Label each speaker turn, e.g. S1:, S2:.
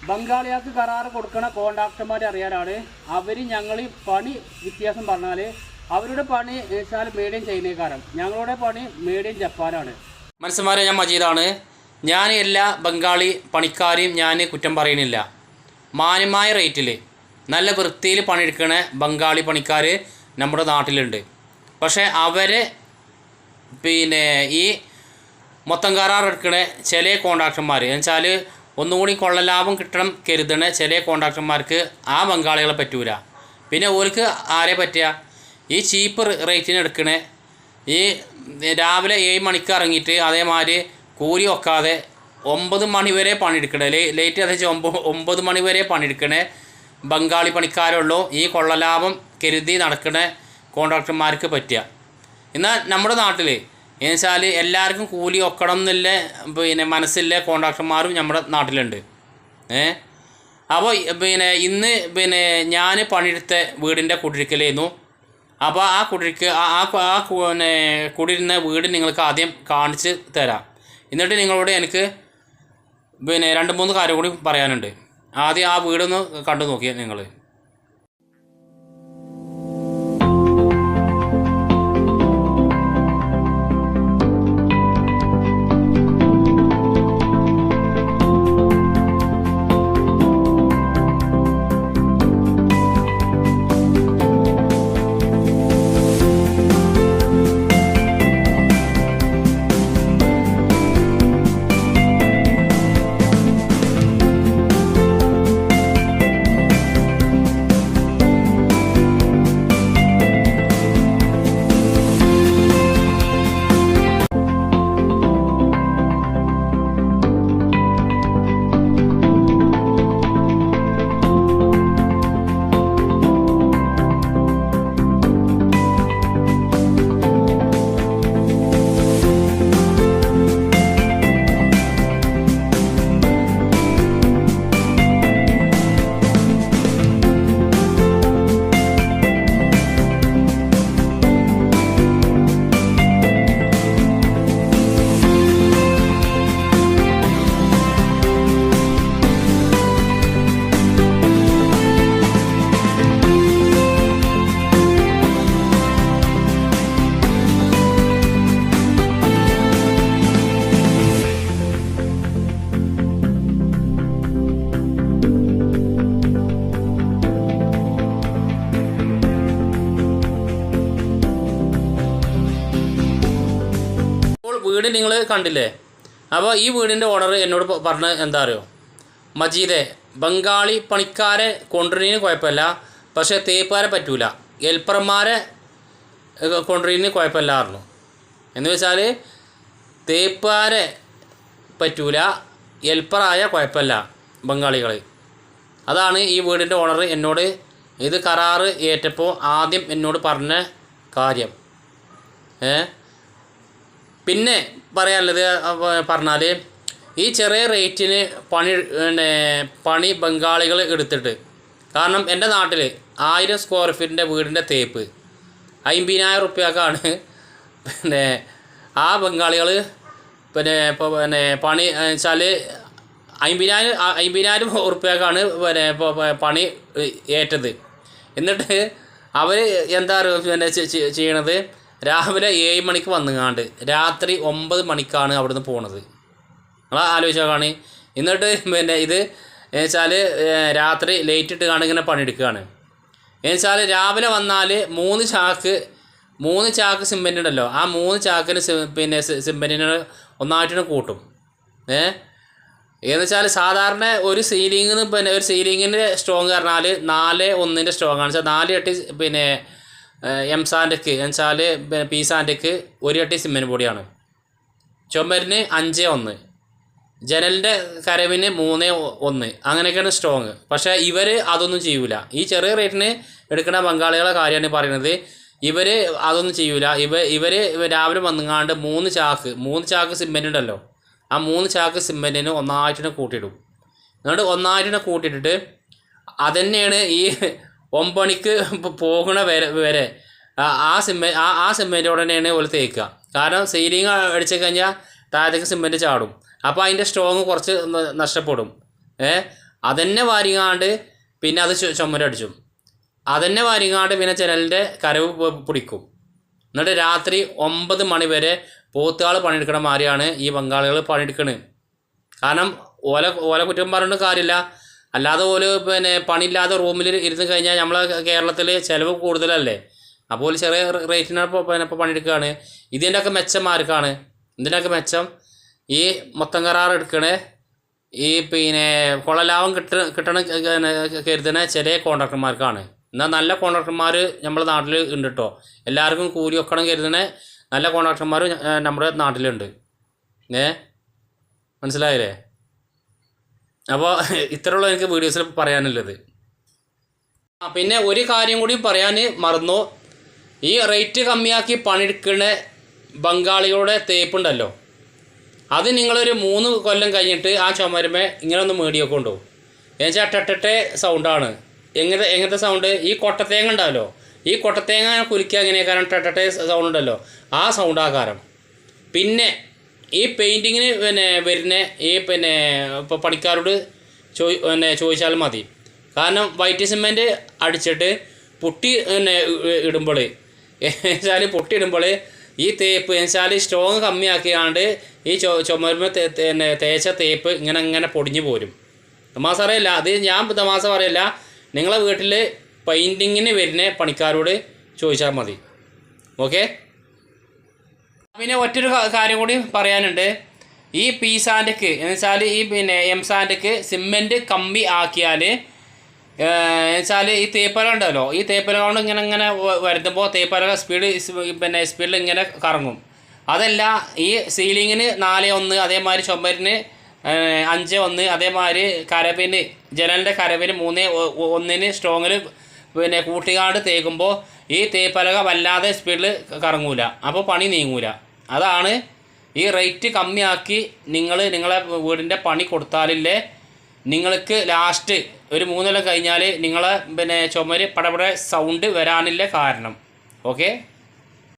S1: ബംഗാളികൾക്ക് കരാറ് കൊടുക്കുന്ന കോൺട്രാക്ടർമാർ അറിയാനാണ് അവർ ഞങ്ങൾ പണി വ്യത്യാസം പറഞ്ഞാൽ അവരുടെ പണി വെച്ചാൽ മേഡ് ഇൻ ചൈനക്കാരൻ, ഞങ്ങളുടെ പണി മേഡ് ഇൻ ജപ്പാനാണ്.
S2: മനസ്സന്മാരെ, ഞാൻ മജീദാണ്. ഞാൻ എല്ലാ ബംഗാളി പണിക്കാരെയും ഞാൻ കുറ്റം പറയുന്നില്ല. മാന്യമായ റേറ്റിൽ നല്ല വൃത്തിയിൽ പണിയെടുക്കണ ബംഗാളി പണിക്കാർ നമ്മുടെ നാട്ടിലുണ്ട്. പക്ഷേ അവരെ ഈ മൊത്തം കരാർ എടുക്കണ ചില കോൺട്രാക്ടർമാർ എന്നുവെച്ചാൽ ഒന്നുകൂടി കൊള്ളലാഭം കിട്ടണം കരുതണ ചില കോൺട്രാക്ടർമാർക്ക് ആ ബംഗാളികളെ പറ്റൂല. പിന്നെ ഓർക്ക് ആരെ പറ്റുക? ഈ ചീപ്പ് റേറ്റിന് എടുക്കണ ഈ രാവിലെ 7 മണിക്ക് ഇറങ്ങിയിട്ട് അതേമാതിരി കൂലി വെക്കാതെ 9 മണി വരെ പണിയെടുക്കണേ, ലേറ്റ് അതെച്ച് 9 മണി വരെ പണിയെടുക്കണേ ബംഗാളി പണിക്കാരുള്ളൂ ഈ കൊള്ളലാഭം കരുതി നടക്കുന്ന കോൺട്രാക്ടർമാർക്ക് പറ്റുക. എന്നാൽ നമ്മുടെ നാട്ടിൽ എന്നുവെച്ചാൽ എല്ലാവർക്കും കൂലി വെക്കണം എന്നുള്ള മനസ്സില്ല കോൺട്രാക്ടർമാരും നമ്മുടെ നാട്ടിലുണ്ട്. അപ്പോൾ ഇന്ന് ഞാൻ പണിയെടുത്ത വീടിൻ്റെ കുടിരിക്കലായിരുന്നു. അപ്പോൾ ആ കുടിയിരുന്ന വീട് നിങ്ങൾക്ക് ആദ്യം കാണിച്ച് തരാം. എന്നിട്ട് നിങ്ങളോട് എനിക്ക് 2-3 കാര്യം കൂടി പറയാനുണ്ട്. ആദ്യം ആ വീടൊന്ന് കണ്ടു നോക്കിയാൽ നിങ്ങൾ. വീട് നിങ്ങൾ കണ്ടില്ലേ? അപ്പോൾ ഈ വീടിൻ്റെ ഓണർ എന്നോട് പറഞ്ഞ എന്താ അറിയോ? മജീദേ, ബംഗാളി പണിക്കാരെ കൊണ്ടുവരുന്നതിന് കുഴപ്പമില്ല, പക്ഷേ തേപ്പുകാരെ പറ്റൂല, ഹെൽപ്പർമാരെ കൊണ്ടുവരുന്നതിന് കുഴപ്പമില്ല പറഞ്ഞു. എന്ന് വെച്ചാൽ തേപ്പുകാരെ പറ്റൂല, ഹെൽപ്പറായ കുഴപ്പമില്ല ബംഗാളികൾ. അതാണ് ഈ വീടിൻ്റെ ഓണർ എന്നോട് ഇത് കരാറ് ഏറ്റപ്പോൾ ആദ്യം എന്നോട് പറഞ്ഞ കാര്യം. പിന്നെ പറയാനുള്ളത് പറഞ്ഞാൽ ഈ ചെറിയ റേറ്റിന് പണി ബംഗാളികൾ എടുത്തിട്ട്, കാരണം എൻ്റെ നാട്ടിൽ 1000 സ്ക്വയർ ഫീറ്റിൻ്റെ വീടിൻ്റെ തേപ്പ് 50,000 റുപ്യക്കാണ് ആ ബംഗാളികൾ പണി വെച്ചാൽ 50,000 റുപ്യക്കാണ് പണി ഏറ്റത്. എന്നിട്ട് അവർ എന്താ ചെയ്യണത്? രാവിലെ 7 മണിക്ക് വന്നുകാണ്ട് രാത്രി 9 മണിക്കാണ് അവിടുന്ന് പോണത്. നിങ്ങൾ ആലോചിച്ചാണ്. എന്നിട്ട് ഇത് എന്നുവെച്ചാൽ രാത്രി ലേറ്റ് ഇട്ട് കാണും ഇങ്ങനെ പണിയെടുക്കുകയാണ്. എന്നുവെച്ചാൽ രാവിലെ വന്നാൽ 3 ചാക്ക് സിമെൻ്റ് ഉണ്ടല്ലോ, ആ 3 ചാക്കിന് സിമെൻറ്റിന് ഒന്നായിട്ടിന് കൂട്ടും. എന്നുവെച്ചാൽ സാധാരണ ഒരു സീലിംഗിന് ഒരു സീലിങ്ങിൻ്റെ സ്ട്രോങ് പറഞ്ഞാൽ 4:1 സ്ട്രോങ് ആണ്. വെച്ചാൽ 4 അട്ടി എം സാൻഡക്ക് എന്നുവെച്ചാൽ പി സാൻഡക്ക് 1 അട്ടി സിമെൻറ്റ് പൊടിയാണ്. ചുമരിന് 5:1, ജനലിൻ്റെ കരവിന് 3:1, അങ്ങനെയൊക്കെയാണ് സ്ട്രോങ്. പക്ഷേ ഇവർ അതൊന്നും ചെയ്യൂല. ഈ ചെറിയ റേറ്റിന് എടുക്കുന്ന ബംഗാളികളെ കാര്യമാണ് പറയുന്നത്. ഇവർ അതൊന്നും ചെയ്യൂല. ഇവർ രാവിലെ വന്നുങ്ങാണ്ട് 3 ചാക്ക് സിമെൻറ്റ് ഉണ്ടല്ലോ, ആ 3 ചാക്ക് സിമെൻറ്റിന് ഒന്നായിട്ടിനെ കൂട്ടിയിടും. എന്നിട്ട് ഒന്നായിട്ടിനെ കൂട്ടിയിട്ടിട്ട് അതുതന്നെയാണ് ഈ 9 മണിക്ക് പോകുന്ന വരെ ആ സിമെൻറ്റോടെ തന്നെയാണ് ഒരു തേക്കുക. കാരണം സീലിംഗ് അടിച്ചു കഴിഞ്ഞാൽ താഴത്തേക്ക് സിമെൻറ്റ് ചാടും. അപ്പോൾ അതിൻ്റെ സ്ട്രോങ് കുറച്ച് നഷ്ടപ്പെടും. അതന്നെ വാരിങ്ങാണ്ട് പിന്നെ അത് ചുമരടിച്ചും, അതന്നെ വാരിങ്ങാണ്ട് പിന്നെ ജനലിൻ്റെ കരവ് പിടിക്കും. എന്നിട്ട് രാത്രി 9 മണി വരെ പോത്തുകാൾ പണിയെടുക്കണ മാതിരിയാണ് ഈ ബംഗാളികൾ പണിയെടുക്കണത്. കാരണം ഓല കുറ്റം പറഞ്ഞിട്ട് കാര്യമില്ല. അല്ലാതെ ഓല് പിന്നെ പണിയില്ലാതെ റൂമിൽ ഇരുന്ന് കഴിഞ്ഞാൽ നമ്മളെ കേരളത്തിൽ ചിലവ് കൂടുതലല്ലേ. അപ്പോൾ ചെറിയ റേറ്റിനാണ് ഇപ്പോൾ പണിയെടുക്കുകയാണ്. ഇതിൻ്റെയൊക്കെ മെച്ചന്മാർക്കാണ്. ഇതിൻ്റെയൊക്കെ മെച്ചം ഈ മൊത്തം കരാർ എടുക്കണേ, ഈ പിന്നെ കൊളലാഭം കിട്ടണ കരുതണ ചില കോൺട്രാക്ടർമാർക്കാണ്. എന്നാൽ നല്ല കോൺട്രാക്ടർമാർ നമ്മുടെ നാട്ടിൽ ഉണ്ട് കേട്ടോ. എല്ലാവർക്കും കൂലി വെക്കണം കരുതണ നല്ല കോൺട്രാക്ടർമാർ നമ്മുടെ നാട്ടിലുണ്ട്. മനസ്സിലായില്ലേ? അപ്പോൾ ഇത്രയുള്ള എനിക്ക് വീഡിയോസിൽ പറയാനുള്ളത്. പിന്നെ ഒരു കാര്യം കൂടി പറയാൻ മറന്നു. ഈ റേറ്റ് കമ്മിയാക്കി പണിയെടുക്കുന്ന ബംഗാളികളുടെ തേപ്പുണ്ടല്ലോ, അത് നിങ്ങളൊരു 3 കൊല്ലം കഴിഞ്ഞിട്ട് ആ ചുമരുമേ ഇങ്ങനെ ഒന്ന് മേടിയൊക്കെ കൊണ്ടുപോകും. എന്നുവെച്ചാൽ ടട്ടട്ടെ സൗണ്ടാണ്. എങ്ങനത്തെ സൗണ്ട്? ഈ കൊട്ടത്തേങ്ങ ഉണ്ടാവല്ലോ, ഈ കൊട്ടത്തേങ്ങ കുലിക്കുക എങ്ങനെയാക്കാരം ടട്ടട്ടെ സൗണ്ട് ഉണ്ടല്ലോ, ആ സൗണ്ടാകാരം. പിന്നെ ഈ പെയിൻറ്റിങ്ങിന് വരുന്ന ഈ ഇപ്പോൾ പണിക്കാരോട് ചോദിച്ചാൽ മതി. കാരണം വൈറ്റ് സിമെൻറ്റ് അടിച്ചിട്ട് പുട്ടി ഇടുമ്പോൾ പൊട്ടി ഇടുമ്പോൾ ഈ തേപ്പ് എന്നുവെച്ചാൽ സ്ട്രോങ് കമ്മിയാക്കിയാണ്ട് ഈ ചുമരുമ്പോൾ തേച്ച തേപ്പ് ഇങ്ങനെ പൊടിഞ്ഞു പോരും. തമാസ അറിയില്ല, അത് ഞാൻ തമാസ പറയില്ല. നിങ്ങളെ വീട്ടിൽ പെയിൻറ്റിങ്ങിന് വരുന്ന പണിക്കാരോട് ചോദിച്ചാൽ മതി. ഓക്കെ. പിന്നെ ഒറ്റൊരു കാര്യം കൂടി പറയാനുണ്ട്. ഈ പി സാൻഡക്ക് എന്നുവെച്ചാൽ ഈ എം സാൻഡക്ക് സിമെൻറ്റ് കമ്പി ആക്കിയാൽ എന്നുവെച്ചാൽ ഈ തേപ്പല ഉണ്ടല്ലോ, ഈ തേപ്പല കൊണ്ട് ഇങ്ങനെ വരുത്തുമ്പോൾ തേപ്പല സ്പീഡിൽ ഇങ്ങനെ കറങ്ങും. അതല്ല ഈ സീലിങ്ങിന് 4:1, അതേമാതിരി ചുമരിന് 5:1, അതേമാതിരി കരവിന് ജനലിൻ്റെ കരവിന് 3:1 സ്ട്രോങ്ങിൽ കൂട്ടിക്കാണ്ട് തേക്കുമ്പോൾ ഈ തേപ്പലക വല്ലാതെ സ്പീഡിൽ കറങ്ങൂല, അപ്പോൾ പണി നീങ്ങൂല. അതാണ് ഈ റേറ്റ് കമ്മിയാക്കി നിങ്ങളെ വീടിൻ്റെ പണി കൊടുത്താലില്ലേ നിങ്ങൾക്ക് ലാസ്റ്റ് ഒരു 3 കൊല്ലം കഴിഞ്ഞാൽ നിങ്ങളെ ചുമര് പടപട സൗണ്ട് വരാനില്ല കാരണം. ഓക്കെ.